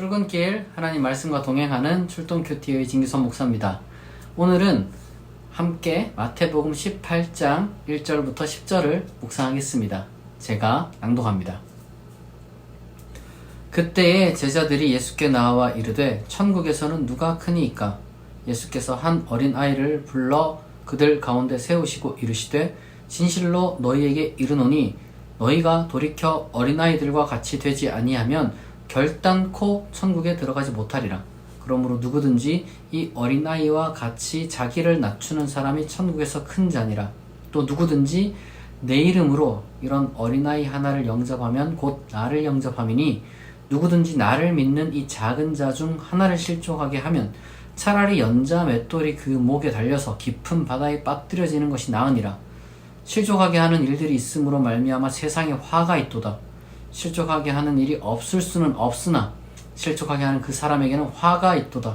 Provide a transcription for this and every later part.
출근길 하나님 말씀과 동행하는 출동큐티의 진규선 목사입니다. 오늘은 함께 마태복음 18장 1절부터 10절을 묵상하겠습니다. 제가 낭독합니다. 그때에 제자들이 예수께 나와 이르되 천국에서는 누가 크니이까? 예수께서 한 어린 아이를 불러 그들 가운데 세우시고 이르시되 진실로 너희에게 이르노니 너희가 돌이켜 어린아이들과 같이 되지 아니하면 결단코 천국에 들어가지 못하리라. 그러므로 누구든지 이 어린아이와 같이 자기를 낮추는 사람이 천국에서 큰 자니라. 또 누구든지 내 이름으로 이런 어린아이 하나를 영접하면 곧 나를 영접함이니 누구든지 나를 믿는 이 작은 자 중 하나를 실족하게 하면 차라리 연자 맷돌이 그 목에 달려서 깊은 바다에 빠뜨려지는 것이 나으니라. 실족하게 하는 일들이 있으므로 말미암아 세상에 화가 있도다. 실족하게 하는 일이 없을 수는 없으나 실족하게 하는 그 사람에게는 화가 있도다.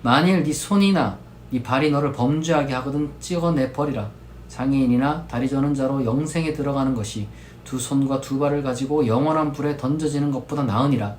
만일 네 손이나 네 발이 너를 범죄하게 하거든 찍어내버리라. 장애인이나 다리 저는 자로 영생에 들어가는 것이 두 손과 두 발을 가지고 영원한 불에 던져지는 것보다 나으니라.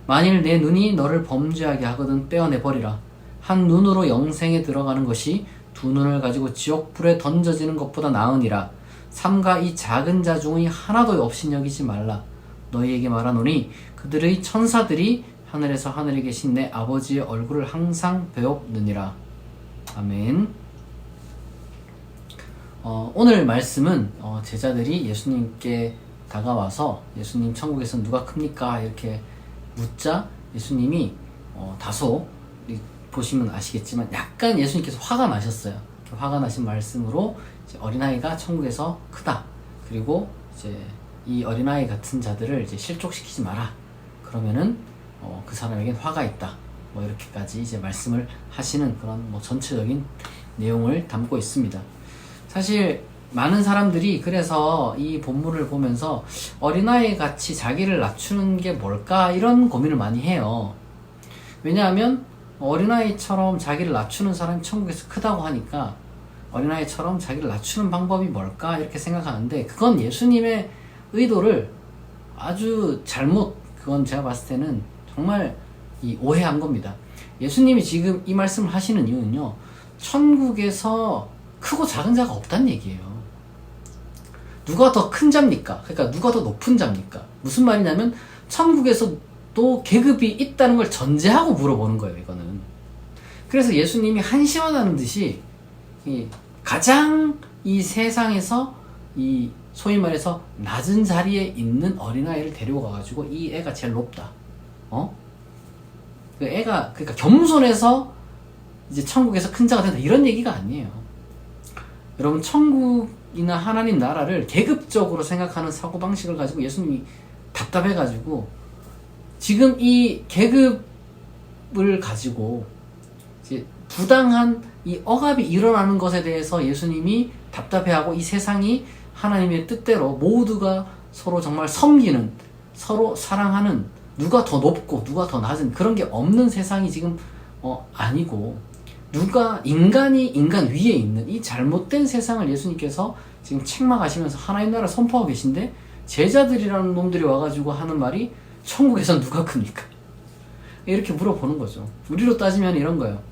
만일 내 눈이 너를 범죄하게 하거든 떼어내버리라. 한 눈으로 영생에 들어가는 것이 두 눈을 가지고 지옥불에 던져지는 것보다 나으니라. 삼가 이 작은 자 중의 하나도 없이 여기지 말라. 너희에게 말하노니 그들의 천사들이 하늘에서 하늘에 계신 내 아버지의 얼굴을 항상 배웁느니라. 아멘. 오늘 말씀은 제자들이 예수님께 다가와서 예수님 천국에서 누가 큽니까? 이렇게 묻자 예수님이 다소 보시면 아시겠지만 약간 예수님께서 화가 나셨어요. 화가 나신 말씀으로 이제 어린아이가 천국에서 크다. 그리고 이제 이 어린아이 같은 자들을 이제 실족시키지 마라. 그러면은 그 사람에겐 화가 있다. 뭐 이렇게까지 이제 말씀을 하시는 그런 전체적인 내용을 담고 있습니다. 사실 많은 사람들이 그래서 이 본문을 보면서 어린아이 같이 자기를 낮추는 게 뭘까 이런 고민을 많이 해요. 왜냐하면 어린아이처럼 자기를 낮추는 사람이 천국에서 크다고 하니까 어린아이처럼 자기를 낮추는 방법이 뭘까 이렇게 생각하는데 그건 예수님의 의도를 아주 그건 제가 봤을 때는 정말 오해한 겁니다. 예수님이 지금 이 말씀을 하시는 이유는요, 천국에서 크고 작은 자가 없다는 얘기예요. 누가 더 큰 자입니까? 그러니까 누가 더 높은 자입니까? 무슨 말이냐면 천국에서도 계급이 있다는 걸 전제하고 물어보는 거예요, 이거는. 그래서 예수님이 한심하다는 듯이 가장 이 세상에서 소위 말해서 낮은 자리에 있는 어린아이를 데리고 가가지고 이 애가 제일 높다. 그 애가 그러니까 겸손해서 이제 천국에서 큰 자가 된다 이런 얘기가 아니에요. 여러분 천국이나 하나님 나라를 계급적으로 생각하는 사고방식을 가지고 예수님이 답답해가지고 지금 이 계급을 가지고 이제 부당한 이 억압이 일어나는 것에 대해서 예수님이 답답해하고 이 세상이 하나님의 뜻대로 모두가 서로 정말 섬기는, 서로 사랑하는, 누가 더 높고 누가 더 낮은 그런 게 없는 세상이 지금 아니고 인간이 인간 위에 있는 이 잘못된 세상을 예수님께서 지금 책망하시면서 하나님 나라를 선포하고 계신데 제자들이라는 놈들이 와가지고 하는 말이 천국에선 누가 큽니까? 이렇게 물어보는 거죠. 우리로 따지면 이런 거예요.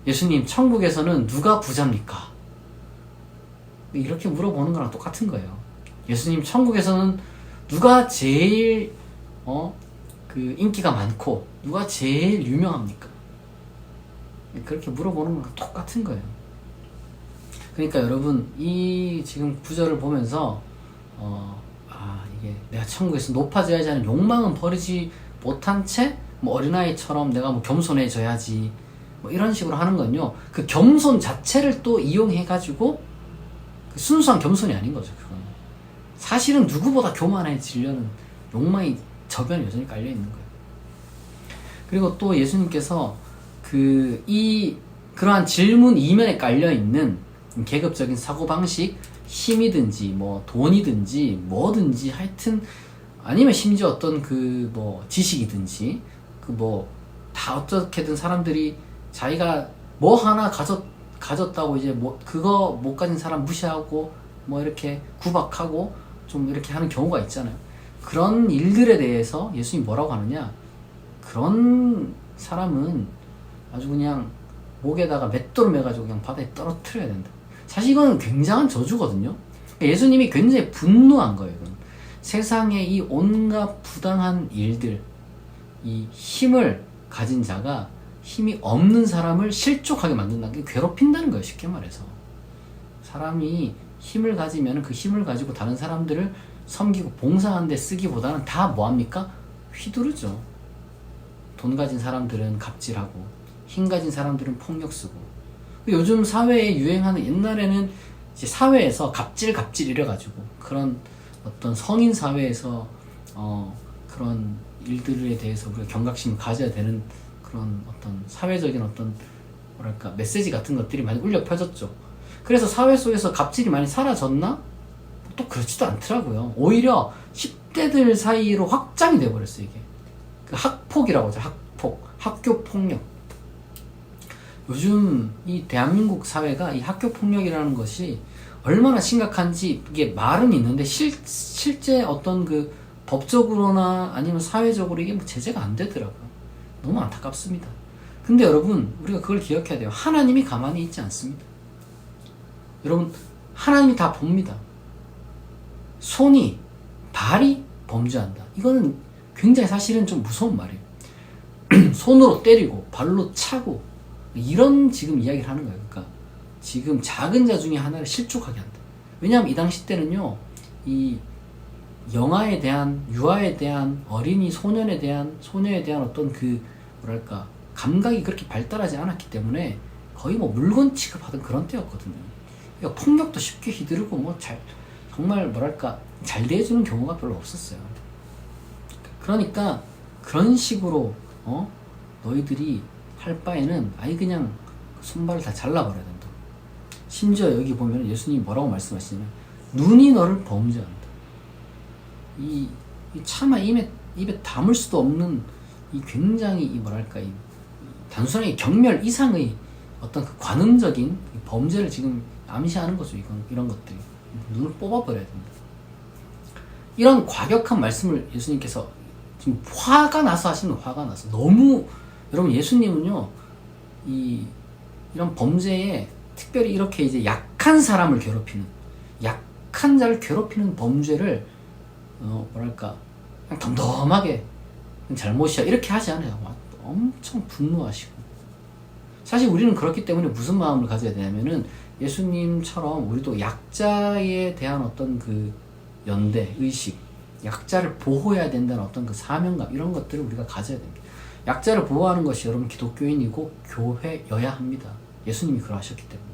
예수님 천국에서는 누가 부자입니까? 이렇게 물어보는 거랑 똑같은 거예요. 예수님 천국에서는 누가 제일 그 인기가 많고 누가 제일 유명합니까? 그렇게 물어보는 거랑 똑같은 거예요. 그러니까 여러분 이 지금 구절을 보면서 이게 내가 천국에서 높아져야지 하는 욕망은 버리지 못한 채 어린아이처럼 내가 겸손해져야지 이런 식으로 하는 건요, 그 겸손 자체를 또 이용해가지고 순수한 겸손이 아닌 거죠. 그건 사실은 누구보다 교만해지려는 욕망이 저변에 여전히 깔려있는 거예요. 그리고 또 예수님께서 그러한 질문 이면에 깔려있는 계급적인 사고방식, 힘이든지 돈이든지 뭐든지 하여튼 아니면 심지어 어떤 지식이든지 다 어떻게든 사람들이 자기가 뭐 하나 가졌다고 이제 그거 못 가진 사람 무시하고 이렇게 구박하고 좀 이렇게 하는 경우가 있잖아요. 그런 일들에 대해서 예수님이 뭐라고 하느냐? 그런 사람은 아주 그냥 목에다가 맷돌 매가지고 그냥 바다에 떨어뜨려야 된다. 사실 이건 굉장한 저주거든요. 예수님이 굉장히 분노한 거예요. 이건. 세상의 이 온갖 부당한 일들, 이 힘을 가진 자가 힘이 없는 사람을 실족하게 만든다는 게 괴롭힌다는 거예요. 쉽게 말해서. 사람이 힘을 가지면 그 힘을 가지고 다른 사람들을 섬기고 봉사하는 데 쓰기보다는 다 뭐합니까? 휘두르죠. 돈 가진 사람들은 갑질하고 힘 가진 사람들은 폭력 쓰고. 요즘 사회에 유행하는, 옛날에는 이제 사회에서 갑질 이래가지고 그런 어떤 성인 사회에서 그런 일들에 대해서 우리가 경각심을 가져야 되는 그런 어떤 사회적인 어떤 뭐랄까 메시지 같은 것들이 많이 울려 퍼졌죠. 그래서 사회 속에서 갑질이 많이 사라졌나? 또 그렇지도 않더라고요. 오히려 10대들 사이로 확장이 돼버렸어요. 이게 그 학폭이라고 하죠. 학폭, 학교 폭력. 요즘 이 대한민국 사회가 이 학교 폭력이라는 것이 얼마나 심각한지 이게 말은 있는데 실제 어떤 그 법적으로나 아니면 사회적으로 이게 뭐 제재가 안 되더라고요. 너무 안타깝습니다. 근데 여러분, 우리가 그걸 기억해야 돼요. 하나님이 가만히 있지 않습니다. 여러분, 하나님이 다 봅니다. 손이, 발이 범죄한다. 이거는 굉장히 사실은 좀 무서운 말이에요. 손으로 때리고 발로 차고 이런 지금 이야기를 하는 거예요. 그러니까 지금 작은 자 중에 하나를 실족하게 한다. 왜냐하면 이 당시 때는요, 이 영아에 대한, 유아에 대한, 어린이 소년에 대한 어떤 그 뭐랄까 감각이 그렇게 발달하지 않았기 때문에 거의 뭐 물건 취급하던 그런 때였거든요. 그러니까 폭력도 쉽게 휘두르고 뭐 정말 뭐랄까 잘 대해주는 경우가 별로 없었어요. 그러니까 그런 식으로 너희들이 할 바에는 아예 그냥 손발을 다 잘라버려야 된다. 심지어 여기 보면 예수님이 뭐라고 말씀하시냐면 눈이 너를 범죄한다. 이 차마 입에 담을 수도 없는 이 굉장히 이 뭐랄까 이 단순하게 경멸 이상의 어떤 그 관음적인 범죄를 지금 암시하는 거죠. 이런 것들이 눈을 뽑아버려야 된다. 이런 과격한 말씀을 예수님께서 지금 화가 나서 하시는 거예요. 화가 나서 너무 여러분 예수님은요 이런 범죄에 특별히 이렇게 이제 약한 사람을 괴롭히는 약한 자를 괴롭히는 범죄를 뭐랄까 그냥 덤덤하게 잘못이야 이렇게 하지 않아요. 막 엄청 분노하시고. 사실 우리는 그렇기 때문에 무슨 마음을 가져야 되냐면은 예수님처럼 우리도 약자에 대한 어떤 그 연대 의식, 약자를 보호해야 된다는 어떤 그 사명감 이런 것들을 우리가 가져야 됩니다. 약자를 보호하는 것이 여러분 기독교인이고 교회여야 합니다. 예수님이 그러하셨기 때문에.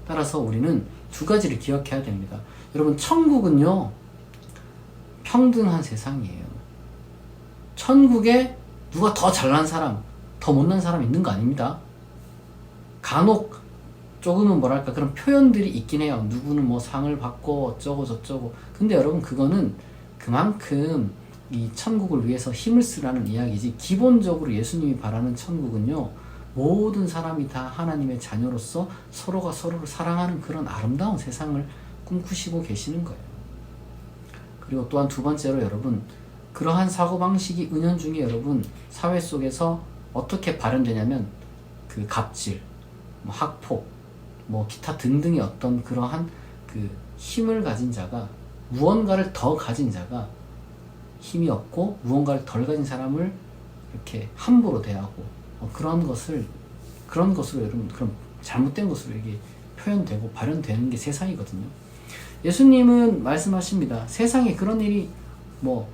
따라서 우리는 두 가지를 기억해야 됩니다. 여러분 천국은요 평등한 세상이에요. 천국에 누가 더 잘난 사람, 더 못난 사람 있는 거 아닙니다. 간혹 조금은 뭐랄까 그런 표현들이 있긴 해요. 누구는 뭐 상을 받고 어쩌고 저쩌고. 근데 여러분 그거는 그만큼 이 천국을 위해서 힘을 쓰라는 이야기지, 기본적으로 예수님이 바라는 천국은요 모든 사람이 다 하나님의 자녀로서 서로가 서로를 사랑하는 그런 아름다운 세상을 꿈꾸시고 계시는 거예요. 그리고 또한 두 번째로 여러분, 그러한 사고방식이 은연중에 여러분 사회 속에서 어떻게 발현되냐면 그 갑질, 뭐 학폭, 뭐 기타 등등의 어떤 그러한 그 힘을 가진 자가, 무언가를 더 가진 자가 힘이 없고 무언가를 덜 가진 사람을 이렇게 함부로 대하고 그런 것으로 여러분 그런 잘못된 것으로 이게 표현되고 발현되는 게 세상이거든요. 예수님은 말씀하십니다. 세상에 그런 일이 뭐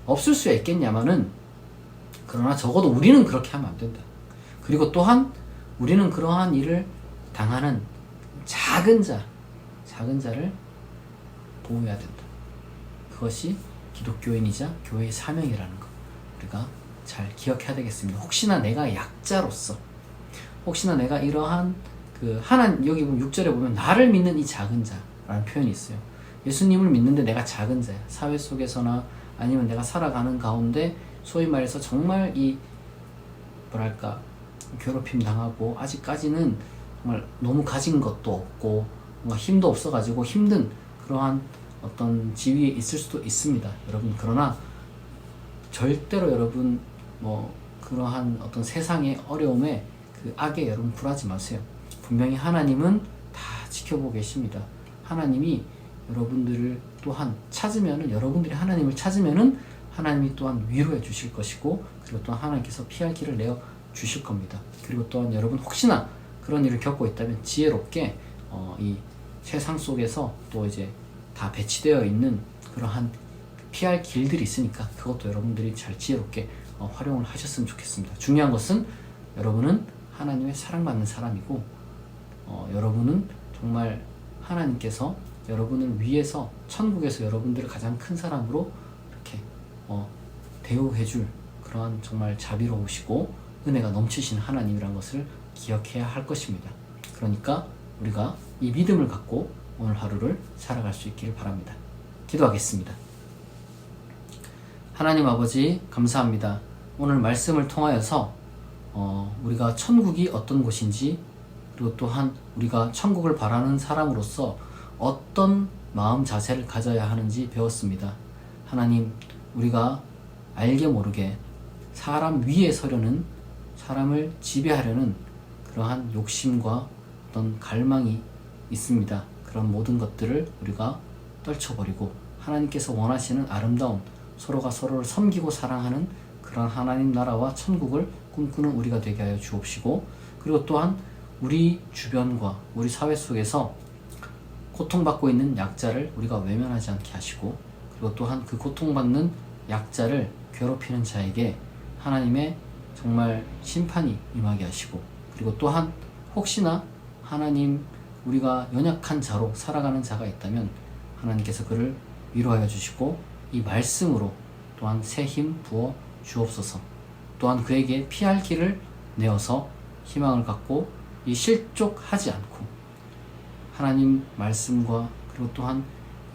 없을 수야 있겠냐마는, 그러나 적어도 우리는 그렇게 하면 안 된다. 그리고 또한 우리는 그러한 일을 당하는 작은 자를 보호해야 된다. 그것이 기독교인이자 교회의 사명이라는 것, 우리가 잘 기억해야 되겠습니다. 혹시나 내가 약자로서, 혹시나 내가 이러한 여기 보면 6절에 보면 나를 믿는 이 작은 자라는 표현이 있어요. 예수님을 믿는데 내가 작은 자야. 사회 속에서나 아니면 내가 살아가는 가운데 소위 말해서 정말 이 뭐랄까 괴롭힘 당하고 아직까지는 정말 너무 가진 것도 없고 뭔가 힘도 없어가지고 힘든 그러한 어떤 지위에 있을 수도 있습니다. 여러분, 그러나 절대로 여러분 그러한 어떤 세상의 어려움에 그 악에 여러분 굴하지 마세요. 분명히 하나님은 다 지켜보고 계십니다. 하나님이 여러분들을 또한 찾으면은, 여러분들이 하나님을 찾으면은 하나님이 또한 위로해 주실 것이고, 그리고 또한 하나님께서 피할 길을 내어 주실 겁니다. 그리고 또한 여러분 혹시나 그런 일을 겪고 있다면 지혜롭게 이 세상 속에서 또 이제 다 배치되어 있는 그러한 피할 길들이 있으니까 그것도 여러분들이 잘 지혜롭게 활용을 하셨으면 좋겠습니다. 중요한 것은 여러분은 하나님의 사랑받는 사람이고, 여러분은 정말 하나님께서 여러분을 위해서 천국에서 여러분들을 가장 큰 사람으로 이렇게 대우해줄 그러한 정말 자비로우시고 은혜가 넘치신 하나님이란 것을 기억해야 할 것입니다. 그러니까 우리가 이 믿음을 갖고 오늘 하루를 살아갈 수 있기를 바랍니다. 기도하겠습니다. 하나님 아버지, 감사합니다. 오늘 말씀을 통하여서 우리가 천국이 어떤 곳인지, 그리고 또한 우리가 천국을 바라는 사람으로서 어떤 마음 자세를 가져야 하는지 배웠습니다. 하나님, 우리가 알게 모르게 사람 위에 서려는, 사람을 지배하려는 그러한 욕심과 어떤 갈망이 있습니다. 그런 모든 것들을 우리가 떨쳐버리고 하나님께서 원하시는 아름다운, 서로가 서로를 섬기고 사랑하는 그런 하나님 나라와 천국을 꿈꾸는 우리가 되게 하여 주옵시고, 그리고 또한 우리 주변과 우리 사회 속에서 고통받고 있는 약자를 우리가 외면하지 않게 하시고, 그리고 또한 그 고통받는 약자를 괴롭히는 자에게 하나님의 정말 심판이 임하게 하시고, 그리고 또한 혹시나 하나님, 우리가 연약한 자로 살아가는 자가 있다면 하나님께서 그를 위로하여 주시고 이 말씀으로 또한 새 힘 부어 주옵소서. 또한 그에게 피할 길을 내어서 희망을 갖고 이 실족하지 않고 하나님 말씀과, 그리고 또한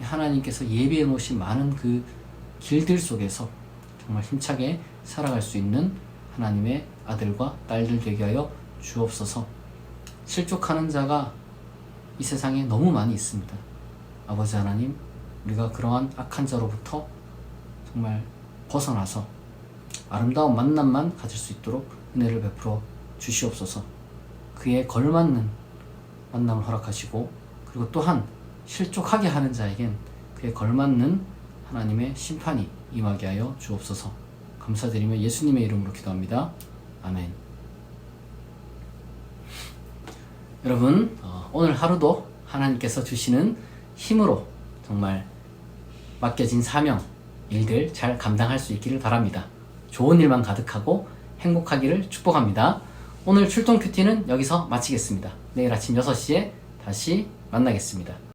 하나님께서 예비해 놓으신 많은 그 길들 속에서 정말 힘차게 살아갈 수 있는 하나님의 아들과 딸들 되게 하여 주옵소서. 실족하는 자가 이 세상에 너무 많이 있습니다. 아버지 하나님, 우리가 그러한 악한 자로부터 정말 벗어나서 아름다운 만남만 가질 수 있도록 은혜를 베풀어 주시옵소서. 그에 걸맞는 만남을 허락하시고, 그리고 또한 실족하게 하는 자에겐 그에 걸맞는 하나님의 심판이 임하게 하여 주옵소서. 감사드리며 예수님의 이름으로 기도합니다. 아멘. 여러분, 오늘 하루도 하나님께서 주시는 힘으로 정말 맡겨진 사명, 일들 잘 감당할 수 있기를 바랍니다. 좋은 일만 가득하고 행복하기를 축복합니다. 오늘 출동 큐티는 여기서 마치겠습니다. 내일 아침 6시에 다시 만나겠습니다.